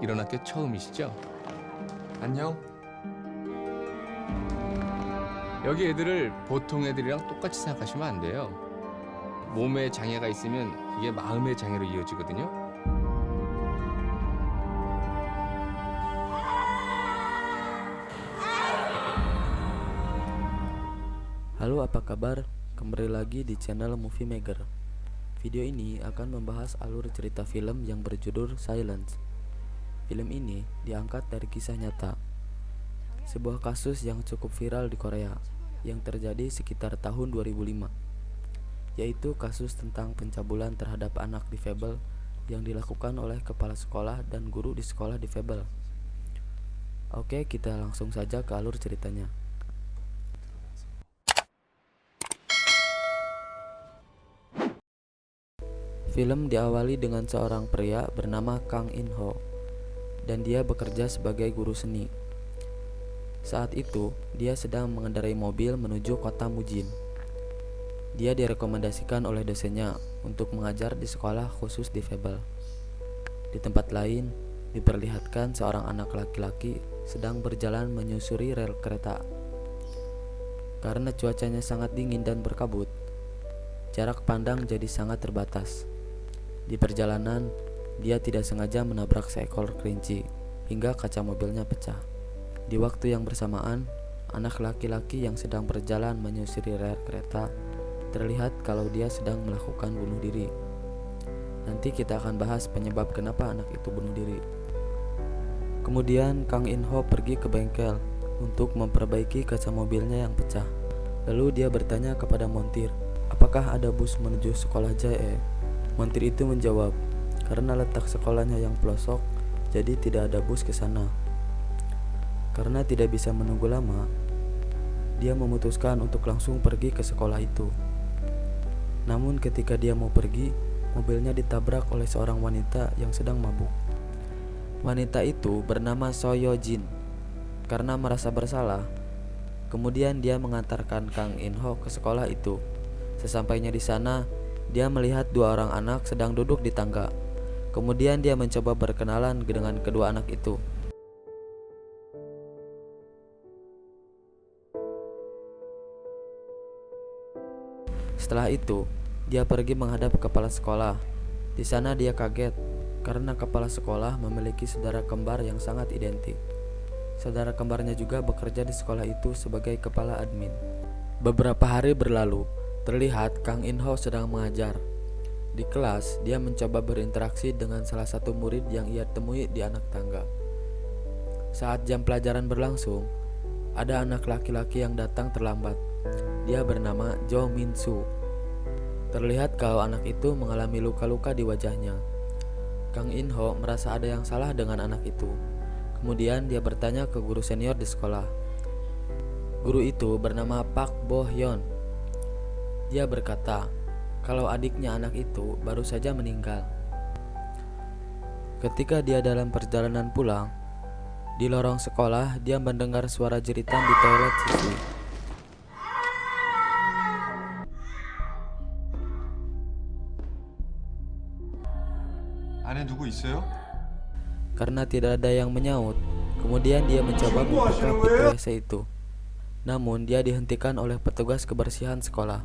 이런 학교 처음이시죠? 안녕. 여기 애들을 보통 애들이랑 똑같이 생각하시면 안 돼요. 몸에 장애가 있으면 이게 마음의 장애로 이어지거든요. Halo, apa kabar? Kembali lagi di channel Movie Maker. Video ini akan membahas alur cerita film yang berjudul Silence. Film ini diangkat dari kisah nyata, sebuah kasus yang cukup viral di Korea yang terjadi sekitar tahun 2005, yaitu kasus tentang pencabulan terhadap anak difabel yang dilakukan oleh kepala sekolah dan guru di sekolah difabel. Oke, kita langsung saja ke alur ceritanya. Film diawali dengan seorang pria bernama Kang In-ho, dan dia bekerja sebagai guru seni. Saat itu, dia sedang mengendarai mobil menuju kota Mujin. Dia direkomendasikan oleh dosennya untuk mengajar di sekolah khusus difabel. Di tempat lain, diperlihatkan seorang anak laki-laki sedang berjalan menyusuri rel kereta. Karena cuacanya sangat dingin dan berkabut, jarak pandang jadi sangat terbatas. Di perjalanan, dia tidak sengaja menabrak seekor kelinci hingga kaca mobilnya pecah. Di waktu yang bersamaan, anak laki-laki yang sedang berjalan menyusuri rel kereta terlihat kalau dia sedang melakukan bunuh diri. Nanti kita akan bahas penyebab kenapa anak itu bunuh diri. Kemudian Kang In-ho pergi ke bengkel untuk memperbaiki kaca mobilnya yang pecah. Lalu dia bertanya kepada montir, "Apakah ada bus menuju sekolah Jae?" Montir itu menjawab, "Karena letak sekolahnya yang pelosok, jadi tidak ada bus ke sana." Karena tidak bisa menunggu lama, dia memutuskan untuk langsung pergi ke sekolah itu. Namun ketika dia mau pergi, mobilnya ditabrak oleh seorang wanita yang sedang mabuk. Wanita itu bernama So Yo Jin. Karena merasa bersalah, kemudian dia mengantarkan Kang In-ho ke sekolah itu. Sesampainya di sana, dia melihat dua orang anak sedang duduk di tangga. Kemudian dia mencoba berkenalan dengan kedua anak itu. Setelah itu, dia pergi menghadap kepala sekolah. Di sana dia kaget karena kepala sekolah memiliki saudara kembar yang sangat identik. Saudara kembarnya juga bekerja di sekolah itu sebagai kepala admin. Beberapa hari berlalu, terlihat Kang In-ho sedang mengajar. Di kelas, dia mencoba berinteraksi dengan salah satu murid yang ia temui di anak tangga. Saat jam pelajaran berlangsung, ada anak laki-laki yang datang terlambat. Dia bernama Jo Min Soo. Terlihat kalau anak itu mengalami luka-luka di wajahnya. Kang In-ho merasa ada yang salah dengan anak itu. Kemudian dia bertanya ke guru senior di sekolah. Guru itu bernama Park Bo Hyun. Dia berkata kalau adiknya anak itu baru saja meninggal. Ketika dia dalam perjalanan pulang, di lorong sekolah dia mendengar suara jeritan di toilet siswi. 안에 누구 있어요? Karena tidak ada yang menyaut, kemudian dia mencoba membuka pintu WC itu. Namun dia dihentikan oleh petugas kebersihan sekolah.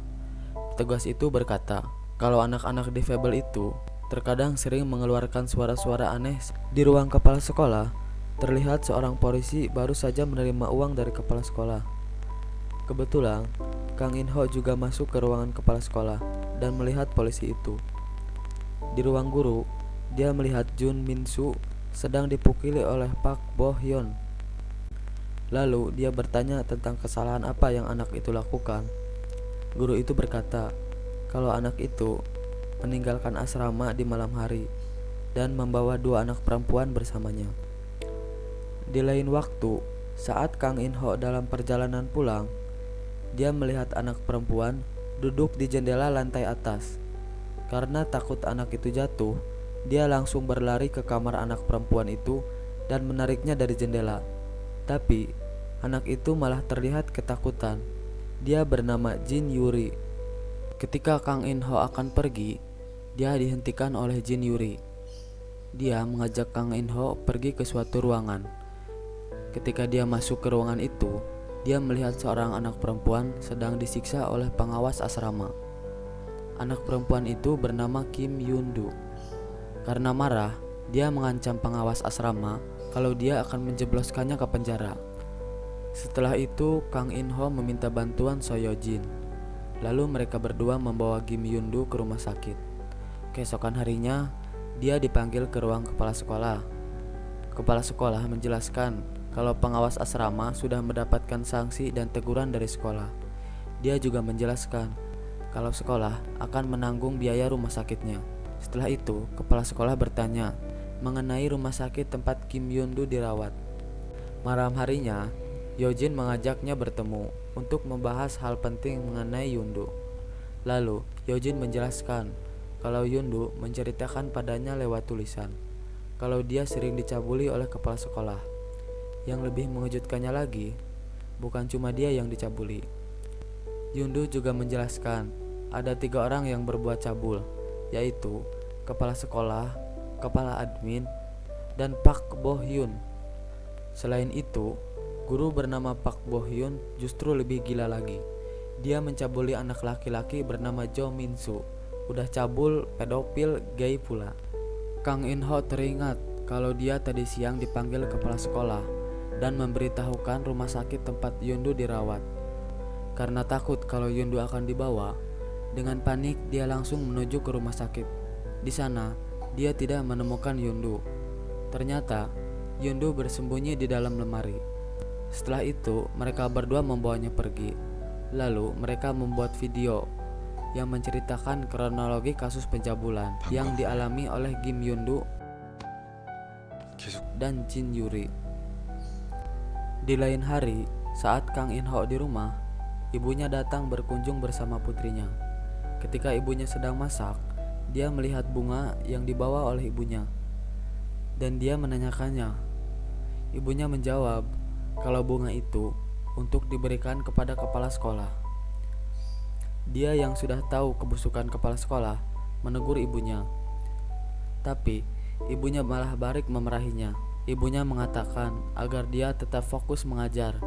Petugas itu berkata kalau anak-anak difabel itu terkadang sering mengeluarkan suara-suara aneh. Di ruang kepala sekolah, terlihat seorang polisi baru saja menerima uang dari kepala sekolah. Kebetulan, Kang In-ho juga masuk ke ruangan kepala sekolah dan melihat polisi itu. Di ruang guru, dia melihat Jun Min Soo sedang dipukuli oleh Park Bo Hyun. Lalu dia bertanya tentang kesalahan apa yang anak itu lakukan. Guru itu berkata kalau anak itu meninggalkan asrama di malam hari dan membawa dua anak perempuan bersamanya. Di lain waktu, saat Kang In-ho dalam perjalanan pulang, dia melihat anak perempuan duduk di jendela lantai atas. Karena takut anak itu jatuh, dia langsung berlari ke kamar anak perempuan itu dan menariknya dari jendela. Tapi anak itu malah terlihat ketakutan. Dia bernama Jin Yuri. Ketika Kang In-ho akan pergi, dia dihentikan oleh Jin Yuri. Dia mengajak Kang In-ho pergi ke suatu ruangan. Ketika dia masuk ke ruangan itu, dia melihat seorang anak perempuan sedang disiksa oleh pengawas asrama. Anak perempuan itu bernama Kim Yun-do. Karena marah, dia mengancam pengawas asrama kalau dia akan menjebloskannya ke penjara. Setelah itu, Kang In-ho meminta bantuan So Yo-jin. Lalu mereka berdua membawa Kim Yun-do ke rumah sakit. Keesokan harinya, dia dipanggil ke ruang kepala sekolah. Kepala sekolah menjelaskan kalau pengawas asrama sudah mendapatkan sanksi dan teguran dari sekolah. Dia juga menjelaskan kalau sekolah akan menanggung biaya rumah sakitnya. Setelah itu, kepala sekolah bertanya mengenai rumah sakit tempat Kim Yun-do dirawat. Malam harinya, Yojin mengajaknya bertemu untuk membahas hal penting mengenai Yun-do. Lalu, Yojin menjelaskan kalau Yun-do menceritakan padanya lewat tulisan kalau dia sering dicabuli oleh kepala sekolah. Yang lebih mengejutkannya lagi, bukan cuma dia yang dicabuli. Yun-do juga menjelaskan ada 3 orang yang berbuat cabul, yaitu kepala sekolah, kepala admin, dan Pak Bo-hyun. Selain itu, guru bernama Pak Bo-hyun justru lebih gila lagi. Dia mencabuli anak laki-laki bernama Jo Min-soo. Udah cabul, pedofil, gay pula. Kang In-ho teringat kalau dia tadi siang dipanggil kepala sekolah dan memberitahukan rumah sakit tempat Yun-do dirawat. Karena takut kalau Yun-do akan dibawa, dengan panik dia langsung menuju ke rumah sakit. Di sana, dia tidak menemukan Yun-do. Ternyata, Yun-do bersembunyi di dalam lemari. Setelah itu, mereka berdua membawanya pergi. Lalu, mereka membuat video yang menceritakan kronologi kasus pencabulan yang dialami oleh Kim Yun-do dan Jin Yuri. Di lain hari, saat Kang In-ho di rumah, ibunya datang berkunjung bersama putrinya. Ketika ibunya sedang masak, dia melihat bunga yang dibawa oleh ibunya, dan dia menanyakannya. Ibunya menjawab kalau bunga itu untuk diberikan kepada kepala sekolah. Dia yang sudah tahu kebusukan kepala sekolah menegur ibunya, tapi ibunya malah balik memarahinya. Ibunya mengatakan agar dia tetap fokus mengajar.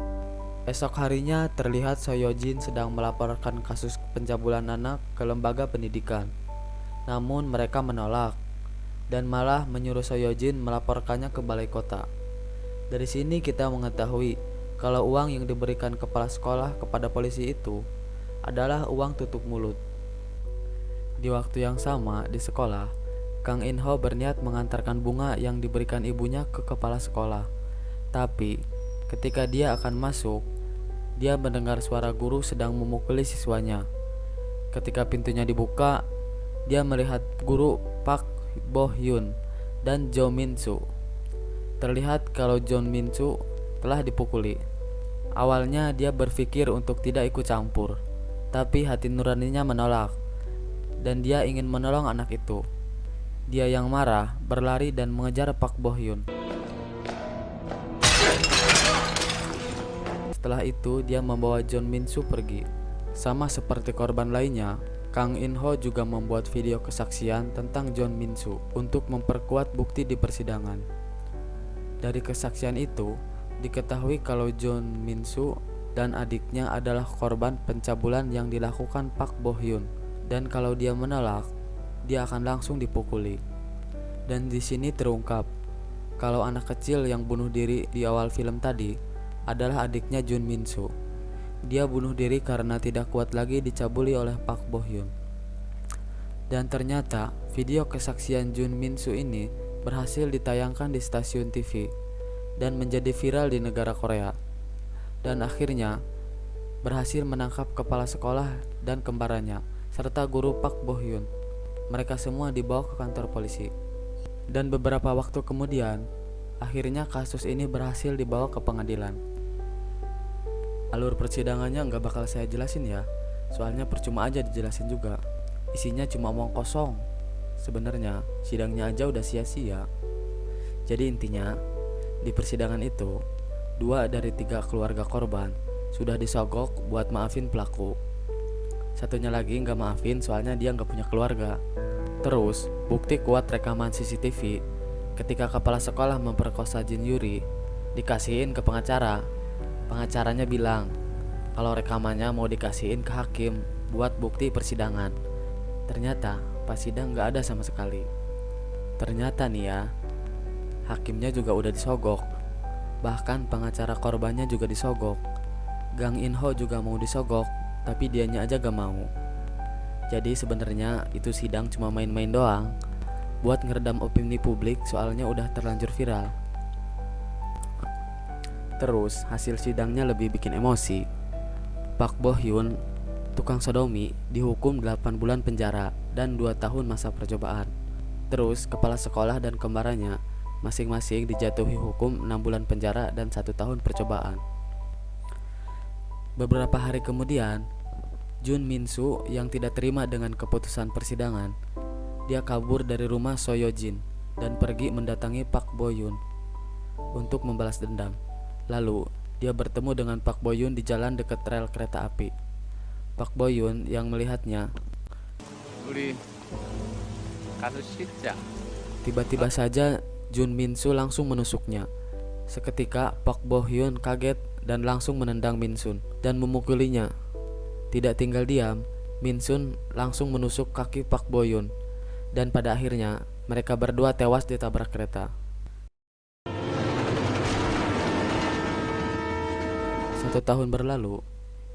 Esok harinya terlihat So Yo-jin sedang melaporkan kasus pencabulan anak ke lembaga pendidikan. Namun mereka menolak dan malah menyuruh So Yo-jin melaporkannya ke balai kota. Dari sini kita mengetahui kalau uang yang diberikan kepala sekolah kepada polisi itu adalah uang tutup mulut. Di waktu yang sama di sekolah, Kang In-ho berniat mengantarkan bunga yang diberikan ibunya ke kepala sekolah. Tapi ketika dia akan masuk, dia mendengar suara guru sedang memukuli siswanya. Ketika pintunya dibuka, dia melihat guru Pak Bo-hyun dan Jo Min-soo. Terlihat kalau Jo Min-soo telah dipukuli. Awalnya dia berpikir untuk tidak ikut campur, tapi hati nuraninya menolak, dan dia ingin menolong anak itu. Dia yang marah berlari dan mengejar Pak Bo-hyun. Setelah itu dia membawa Jo Min-soo pergi. Sama seperti korban lainnya, Kang In-ho juga membuat video kesaksian tentang Jo Min-soo untuk memperkuat bukti di persidangan. Dari kesaksian itu, diketahui kalau Jo Min-soo dan adiknya adalah korban pencabulan yang dilakukan Pak Bo-hyun, dan kalau dia menolak, dia akan langsung dipukuli. Dan di sini terungkap kalau anak kecil yang bunuh diri di awal film tadi adalah adiknya Jun Min-soo. Dia bunuh diri karena tidak kuat lagi dicabuli oleh Pak Bo-hyun. Dan ternyata video kesaksian Jun Min-soo ini berhasil ditayangkan di stasiun TV dan menjadi viral di negara Korea. Dan akhirnya berhasil menangkap kepala sekolah dan kembarannya serta guru Pak Bo-hyun. Mereka semua dibawa ke kantor polisi. Dan beberapa waktu kemudian, akhirnya kasus ini berhasil dibawa ke pengadilan. Alur persidangannya nggak bakal saya jelasin ya, soalnya percuma aja dijelasin juga. Isinya cuma omong kosong. Sebenarnya sidangnya aja udah sia-sia. Jadi intinya, di persidangan itu 2 dari 3 keluarga korban sudah disogok buat maafin pelaku. Satunya lagi nggak maafin soalnya dia nggak punya keluarga. Terus bukti kuat rekaman CCTV Ketika kepala sekolah memperkosa Jin Yuri, dikasihin ke pengacara. Pengacaranya bilang kalau rekamannya mau dikasihin ke hakim buat bukti persidangan. Ternyata pas sidang gak ada sama sekali. Ternyata nih ya, hakimnya juga udah disogok. Bahkan pengacara korbannya juga disogok. Gang In-ho juga mau disogok, tapi dianya aja gak mau. Jadi sebenarnya itu sidang cuma main-main doang, buat ngeredam opini publik soalnya udah terlanjur viral. Terus hasil sidangnya lebih bikin emosi. Park Bo Hyun, tukang sodomi, dihukum 8 bulan penjara dan 2 tahun masa percobaan. Terus kepala sekolah dan kembarannya masing-masing dijatuhi hukum 6 bulan penjara dan 1 tahun percobaan. Beberapa hari kemudian, Jun Min-soo yang tidak terima dengan keputusan persidangan, dia kabur dari rumah So Yo-jin dan pergi mendatangi Park Bo Hyun untuk membalas dendam. Lalu, dia bertemu dengan Park Bo Hyun di jalan dekat rel kereta api. Park Bo Hyun yang melihatnya, 우리 가수 씻자. tiba-tiba saja Jun Min-soo langsung menusuknya. Seketika Park Bo Hyun kaget dan langsung menendang Min-sun dan memukulinya. Tidak tinggal diam, Min-sun langsung menusuk kaki Park Bo Hyun dan pada akhirnya mereka berdua tewas ditabrak kereta. 1 tahun berlalu,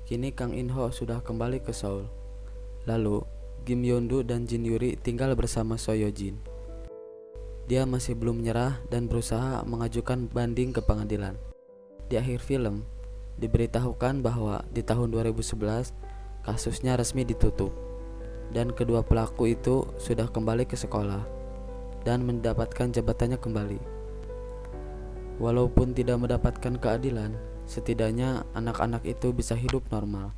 kini Kang In-ho sudah kembali ke Seoul. Lalu, Kim Yeon-do dan Jin Yuri tinggal bersama So Yo-jin. Dia masih belum menyerah dan berusaha mengajukan banding ke pengadilan. Di akhir film, diberitahukan bahwa di tahun 2011, kasusnya resmi ditutup. Dan kedua pelaku itu sudah kembali ke sekolah dan mendapatkan jabatannya kembali. Walaupun tidak mendapatkan keadilan, setidaknya anak-anak itu bisa hidup normal.